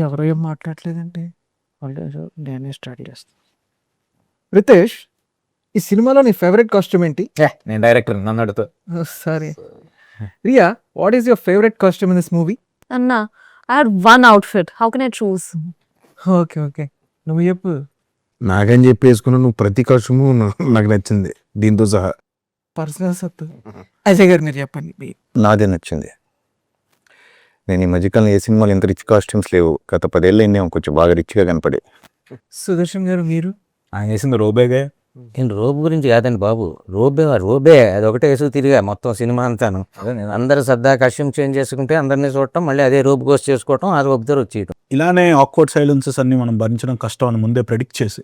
ఎవరు ఏం మాట్లాడలేదండి. వాళ్ళు నేనే స్టార్ట్ చేస్తాను. రితేష్, ఈ సినిమాలో నీ ఫేవరెట్ కాస్ట్యూమ్ ఏంటి? నేను డైరెక్టర్, నన్ను అడుగుతా. Sorry. Riya, what is your favourite costume in this movie? Anna, I had one outfit. How can I choose? Okay okay, నువ్వు చెప్పు. నాకని చెప్పి వేసుకున్న నువ్వు ప్రతి కాస్ట్యూము నాకు నచ్చింది దీంతో సహా. పర్సనల్ సత్తు. అజయ్ గారు మీరు చెప్పండి. నాదే నచ్చింది. నేను ఈ మధ్యకాలంలో ఏ సినిమాలు ఇంత రిచ్ కాస్ట్యూమ్స్ లేవు. గత 10 ఏళ్ళు అయిందేమో కొంచెం బాగా రిచ్గా కనపడే. సుదర్శన్ గారు మీరు? ఆయన వేసింది రోబేగా. నేను రోబు గురించి కాదండి బాబు, రోబే అది ఒకటే వేసుకు తిరిగా మొత్తం సినిమా అంతాను. అందరు సరదా కస్ట్యూమ్ చేంజ్ చేసుకుంటే అందరినీ చూడటం, మళ్ళీ అదే రోబు కోస్ చేసుకోవటం, ఆ రోబుతో వచ్చేయటం. ఇలానే ఆక్వర్డ్ సైలెన్సెస్ అన్ని మనం భరించడం కష్టం అని ముందే ప్రెడిక్ట్ చేసి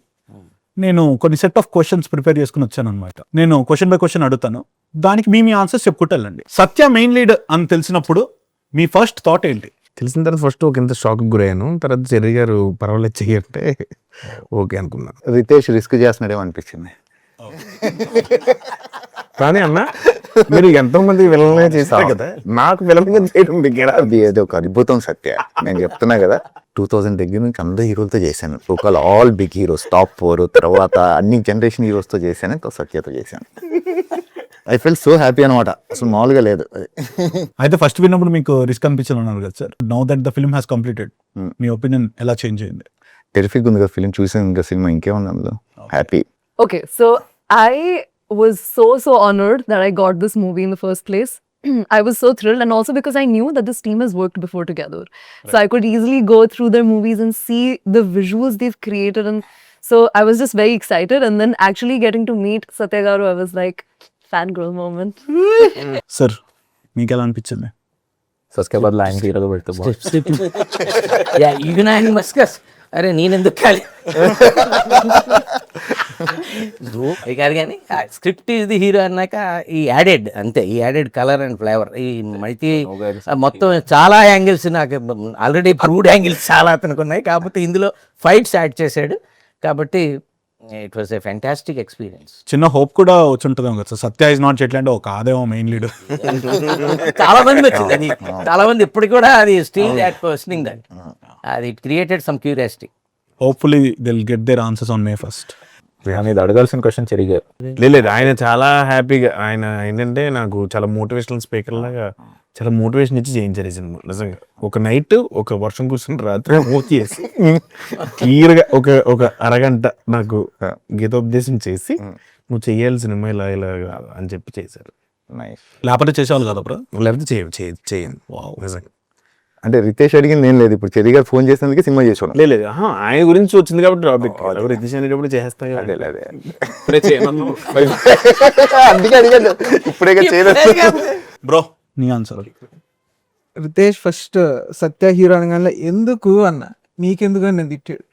నేను కొన్ని సెట్ ఆఫ్ క్వశ్చన్స్ ప్రిపేర్ చేసుకుని వచ్చాను అనమాట. నేను క్వశ్చన్ బై క్వశ్చన్ అడుగుతాను, దానికి మీ ఆన్సర్స్ చెప్పుకుంటానండి. సత్య మెయిన్ లీడ్ అని తెలిసినప్పుడు మీ ఫస్ట్ థాట్ ఏంటి? తెలిసిన తర్వాత ఫస్ట్ ఒక ఇంత షాక్ గురయ్యాను. తర్వాత చెర్రి గారు పర్వాలేదు చెయ్యంటే ఓకే అనుకున్నాను. రితేష్ రిస్క్ చేస్తున్నాడేమో అనిపించింది. కానీ అన్న, మీరు ఎంతో మంది విలన్గా చేశారు కదా, నాకు విలన్గా చేయడం దగ్గర అది ఏదో ఒక అద్భుతం సత్య. నేను చెప్తున్నా కదా, 2000 దగ్గర నుంచి అందరు హీరోలతో చేశాను. ఒకవేళ ఆల్ బిగ్ హీరోస్, టాప్ 4, తర్వాత అన్ని జనరేషన్ హీరోస్తో చేశాను, ఇంకా సత్యతో చేశాను. ఐ ఫెల్ సో హ్యాపీ అనమాట. అసలు మామూలుగా లేదు. అయితే ఫస్ట్ విన్నప్పుడు మీకు రిస్క్ అనిపించాలన్నారు కదా sir. Now that the film has completed, me opinion ఎలా చేంజ్ అయింది? టెరిఫిక్ ఉంది కదా ఫిల్మ్, చూసాను ఇంకా సినిమా ఇంకేముంది అందులో. Happy. Okay, so I was so honored that I got this movie in the first place. I was so thrilled, and also because I knew that this team has worked before together. So I could easily go through their movies and see the visuals they've created, and so I was just very excited. And then actually getting to meet Satya Garu, I was like, fangirl moment. Sir మీకు ఎలా అనిపించింది? సస్కే బదులు ఆయన హీరోగా పెడితే even ఆయన మస్కస్, అరే నేనెందుకు కాలి కాదు. కానీ స్క్రిప్ట్ ఈజ్ ది హీరో అన్నాక ఈ యాడెడ్ అంతే, ఈ యాడెడ్ కలర్ అండ్ ఫ్లేవర్, ఈ మల్టీ మొత్తం చాలా యాంగిల్స్, నాకు ఆల్రెడీ ప్రూవ్డ్ యాంగిల్స్ చాలా అతనికి ఉన్నాయి, కాకపోతే ఇందులో ఫైట్స్ యాడ్ చేశాడు. కాబట్టి it was a fantastic experience. చిన్న హోప్ కూడా వచ్చి ఉంటుంది కదా సార్, సత్య ఇస్ నాట్ చెట్లంటే ఒక ఆదేమో మెయిన్ లీడ్. చాలా మంది వచ్చింది అది, చాలా మంది ఇప్పటికి కూడా అది స్టిల్ దట్ క్వశ్చనింగ్ దట్, అది it created some curiosity. Hopefully they will get their answers on May 1st. ఇది అడగాల్సిన క్వశ్చన్ చెరిగారు. లేదు, ఆయన చాలా హ్యాపీగా, ఆయన ఏంటంటే నాకు చాలా మోటివేషనల్ స్పీకర్ లాగా చాలా మోటివేషన్ ఇచ్చి చేయించారు ఈ సినిమా. నిజంగా ఒక నైట్, ఒక వర్షం కూర్చుని రాత్రి మూతి చేసి క్లియర్గా ఒక అరగంట నాకు గీతోపదేశం చేసి నువ్వు చెయ్యాలి సినిమా ఇలా ఇలా అని చెప్పి చేశారు. లేకపోతే చేసేవాళ్ళు కదా బ్రో, లేకపోతే చేయండి. నిజంగా అంటే రితేష్ అడిగింది ఏం లేదు. ఇప్పుడు చెర్రి గారు ఫోన్ చేసినందుకే సినిమా చేసుకోవడం లేదు. ఆయన గురించి వచ్చింది కాబట్టి టాపిక్ రితేష్ అనేటప్పుడు చేస్తాయి. అదే అందుకే అడిగాను ఇప్పుడే చేయలేదు. బ్రో నీ answer? Ritesh first Satya hero అనగానే ఎందుకు అన్న, మీకెందుకు అని నేను తిట్టాడు.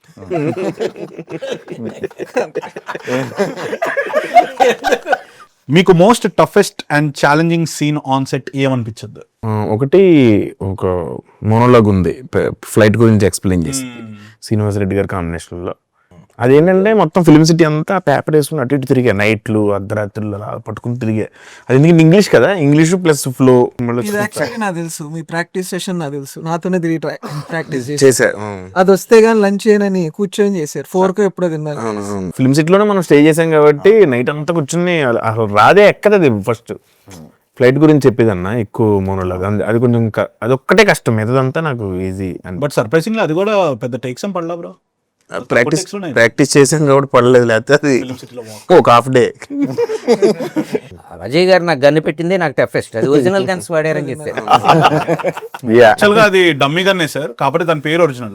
మీకు most toughest and challenging scene on set ఏమనిపించద్దు? ఒకటి, ఒక మోనోలాగ్ ఉంది ఫ్లైట్ గురించి ఎక్స్ప్లెయిన్ చేసి శ్రీనివాస్ రెడ్డి గారి కాంబినేషన్లో. అదేంటంటే మొత్తం ఫిల్మ్ సిటీ అంతా పేపర్ వేసుకుని అటు ఇటు తిరిగా, నైట్లు అర్ధరాత్రులు అలా పట్టుకుని తిరిగా. అది ఎందుకంటే ఇంగ్లీష్ కదా, ఇంగ్లీష్ ప్లస్ ఫ్లో. నాకు తెలుసు మీ ప్రాక్టీస్ సెషన్, నాకు తెలుసు, నాతోనే తిరిగి ప్రాక్టీస్ చేశారు. అది వస్తే కానీ లంచ్ చేయనని కూర్చొని చేశారు. 4 ఎప్పుడో తిన్నారు. ఫిల్మ్ సిటీలోనే మనం స్టే చేసాం కాబట్టి నైట్ అంతా కూర్చుని అసలు రాదే ఎక్కదది. ఫస్ట్ ఫ్లైట్ గురించి చెప్పేదన్నా ఎక్కువ మోనోలాగ్, అది కొంచెం అదొక్కటే కష్టం, మిగతాదంతా నాకు ఈజీ. బట్ సర్ప్రైజింగ్లీ అది కూడా పెద్ద టేక్స్ ఏం పడలా బ్రో. ప్రాక్టీస్ చేసాం కాబట్టి పడలేదు, లేకపోతే అది ఒక హాఫ్ డే. అజయ్ గారు నాకు గన్ను పెట్టిందే నాకు టఫెస్ట్, అది ఒరిజినల్ గన్స్ వాడారని చెప్పారు. యాక్చువల్ గా అది డమ్మీ గన్నే సార్, కాబట్టి దాని పేరు original.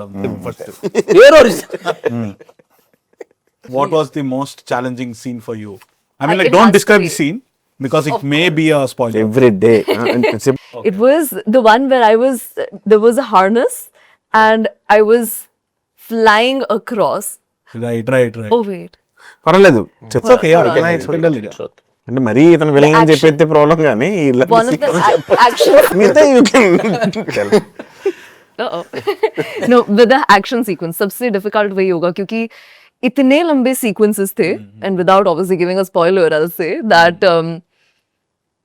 What was the most challenging scene for you? I mean like don't describe the scene because it may be a spoiler. Every day. It was the one where there was a harness and I was flying across. Right. Oh wait. పర్వాలేదు, It's okay, yeah. అంటే మరీ ఇతను villain అని చెప్పేస్తే problem, కానీ One of the action. No, with the action sequence, सबसे difficult वही होगा क्योंकि इतने लंबे sequences थे, and without obviously giving a spoiler, I'll say that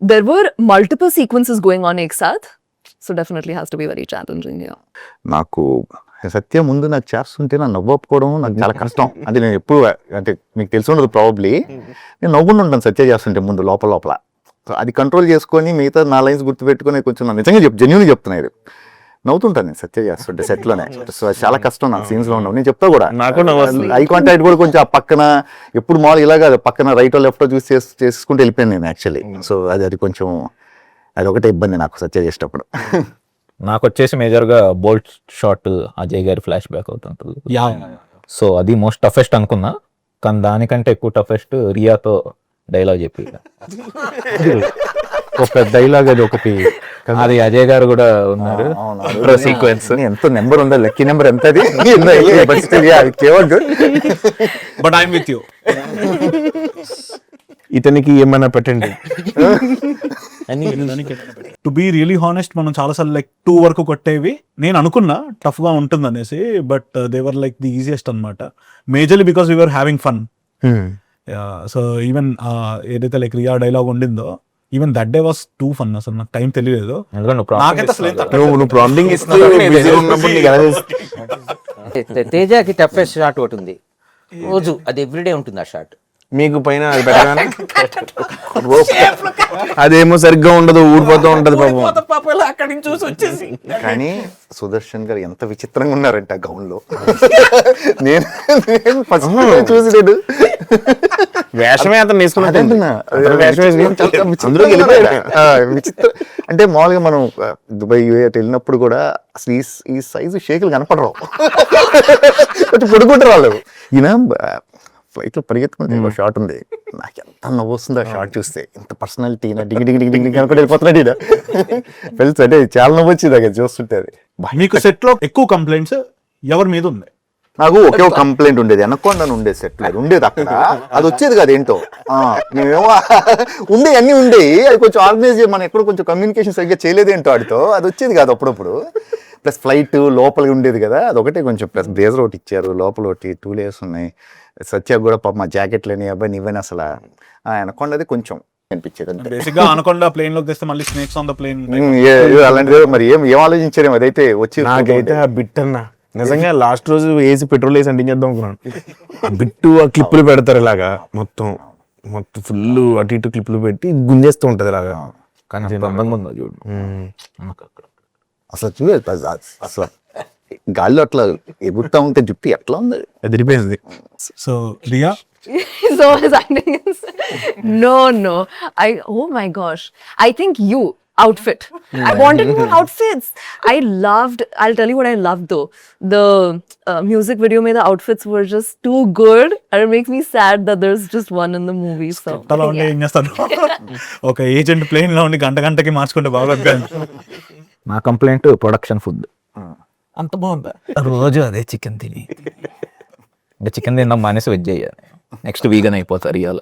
there were multiple sequences going on एक साथ, So definitely has to be very challenging here. నాకు సత్య ముందు నాకు చేస్తుంటే నా నవ్వకపోవడం నాకు చాలా కష్టం. అది నేను ఎప్పుడు అంటే మీకు తెలిసి ఉండదు ప్రాబబ్లీ, నేను నవ్వుకుంటూ ఉంటాను సత్య చేస్తుంటే ముందు లోపల. సో అది కంట్రోల్ చేసుకొని మిగతా నా లైన్స్ గుర్తుపెట్టుకొని కొంచెం నా నిజంగా జెన్యూన్గా చెప్తున్నాయి, నవ్వుతుంటాను నేను సత్య చేస్తుంటే సెట్లోనే. సో అది చాలా కష్టం నాకు సీన్స్లో ఉండవు. నేను చెప్తా కూడా, నాకు ఐ కాంటాక్ట్ కూడా కొంచెం ఆ పక్కన ఎప్పుడు మామూలు ఇలాగా పక్కన రైటో లెఫ్టో చూసి చేసుకుంటూ వెళ్ళిపోయాను నేను యాక్చువల్లీ. సో అది కొంచెం అది ఒకటే ఇబ్బంది నాకు సత్య చేసేటప్పుడు. నాకు వచ్చేసి మేజర్గా బోల్ట్ షాట్ అజయ్ గారి ఫ్లాష్ బ్యాక్ అవుతుంటుంది. యా సో అది మోస్ట్ టఫెస్ట్ అనుకున్నా, కానీ దానికంటే ఎక్కువ టఫెస్ట్ రియాతో డైలాగ్ చెప్పి ఒక పెద్ద డైలాగ్ అది ఒకటి, అది అజయ్ గారు కూడా ఉన్నారు సీక్వెన్స్. ఎంత నెంబర్ ఉందా, లక్కీ నెంబర్ ఎంత అది బట్ ఐఎమ్ విత్ యూ. ఇతనికి ఏమైనా పెట్టండి. టు బీ రియలీ హానెస్ట్, మనం చాలాసార్లు లైక్ 2 వరకు కొట్టేవి నేను అనుకున్నా టఫ్ గా ఉంటుంది అనేసి, but they were like the easiest అనమాట. Majorly because we are having fun. So even ఏదైతే లైక్ రియా డైలాగ్ ఉండిందో, even that day was too fun. అసలు నాకు టైం తెలియలేదు. నాకైతే అసలు నువ్వు ప్రాంప్టింగ్ ఇస్తూ busy ఉన్నప్పుడు నీకు ఎలా తెలుసు? తేజకి టఫెస్ట్ షాట్ ఒకటి ఉంది, రోజు అది ఎవ్రీడే ఉంటుంది ఆ షాట్. మీకు పైన అది పెట్టగానే అదేమో సరిగ్గా ఉండదు, ఊడిపోతూ ఉంటది పాపం. అక్కడి నుంచి చూసి వచ్చేసి కానీ సుదర్శన్ గారు ఎంత విచిత్రంగా ఉన్నారంట గౌన్ లో. నేను ఫస్ట్ చూసి నేను వేషమే అతను అదంటున్నా. అందులో విచిత్రం అంటే మామూలుగా మనం దుబాయ్ యూఏ వెళ్ళినప్పుడు కూడా అసలు ఈ సైజు షేకులు కనపడరు, కొంచెం పొడుగుంటారు వాళ్ళు. ఈయన ఫ్లైట్ లో పరిగెత్తుకుంటే ఒక షాట్ ఉంది, నాకు ఎంత నవ్వు వస్తుంది ఆ షాట్ చూస్తే. ఇంత పర్సనాలిటీ డింగ్ డింగ్ డింగ్ డింగ్ కనుక వెళ్ళిపోతున్నాడు ఈయన. వెళ్తే అంటే చాలా నవ్వు వచ్చింది అక్కడ చూస్తుంటే. అది మీకు సెట్ లో ఎక్కువ కంప్లైంట్స్ ఎవరి మీద ఉంది? నాకు ఒకే ఒక కంప్లైంట్ ఉండేది, అనకొండను ఉండేది సెట్ లేదు, ఉండేది అక్కడ. అది వచ్చేది కాదు ఏంటో, మేమేమో ఉండే అన్ని ఉండేవి, అది కొంచెం ఆర్గనైజ్ మనం ఎక్కడ కొంచెం కమ్యూనికేషన్ సరిగ్గా చేయలేదేంటో ఆడితో, అది వచ్చేది కాదు అప్పుడప్పుడు. ప్లస్ ఫ్లైట్ లోపలికి ఉండేది కదా, అదొకటే కొంచెం. ప్లస్ బ్రేజర్ ఒకటి ఇచ్చారు, లోపల ఒకటి 2 layers ఉన్నాయి. సత్య కూడా పాప మా జాకెట్లని అబ్బాయి నీవని అసలు అనకొండది కొంచెం అనిపించేది అంతే. బేసిక్ గా అనకొండ ప్లేన్ లోకి తెస్తే మళ్ళీ స్నేక్స్ ఆన్ ద ప్లేన్ అలాంటిది మరి ఏం ఆలోచించారేమో. అదైతే వచ్చి నాకైతే ఆ బిట్ అన్నా నిజంగా లాస్ట్ రోజు వేసి పెట్రోల్ వేసి అంటించేద్దాం అనుకున్నాను. ఆ బిట్టు ఆ క్లిప్పులు పెడతారు ఇలాగా, మొత్తం ఫుల్ అటు ఇటు క్లిప్పులు పెట్టి గుంజేస్తూ ఉంటది ఇలాగా. కానీ అందంగా ఉందో చూడు. అసలు చూడలేదు అసలు గాల్లో అట్లా ఎగురుతా ఉంటే జుట్టు ఎట్లా ఉంది, ఎదిరిపోయింది. So Riya So his acting is no. Oh my gosh. I think you outfit. I wanted more outfits. I'll tell you what I loved though. The music video made the outfits were just too good, and it makes me sad that there's just one in the movie. So అలా ఉండి ఏం చేస్తాను, ఒక agent plane లో ఉండి గంటకి మార్చుకుంటే బాగా. నా కంప్లైంట్ ప్రొడక్షన్ ఫుడ్ అంత బాగుందా? రోజు అదే చికెన్ తిని, ఇంకా చికెన్ తిందాం మానేసి వెజ్ చేయాలి. నెక్స్ట్ వీగన్ అయిపోతారు ఇవాళ.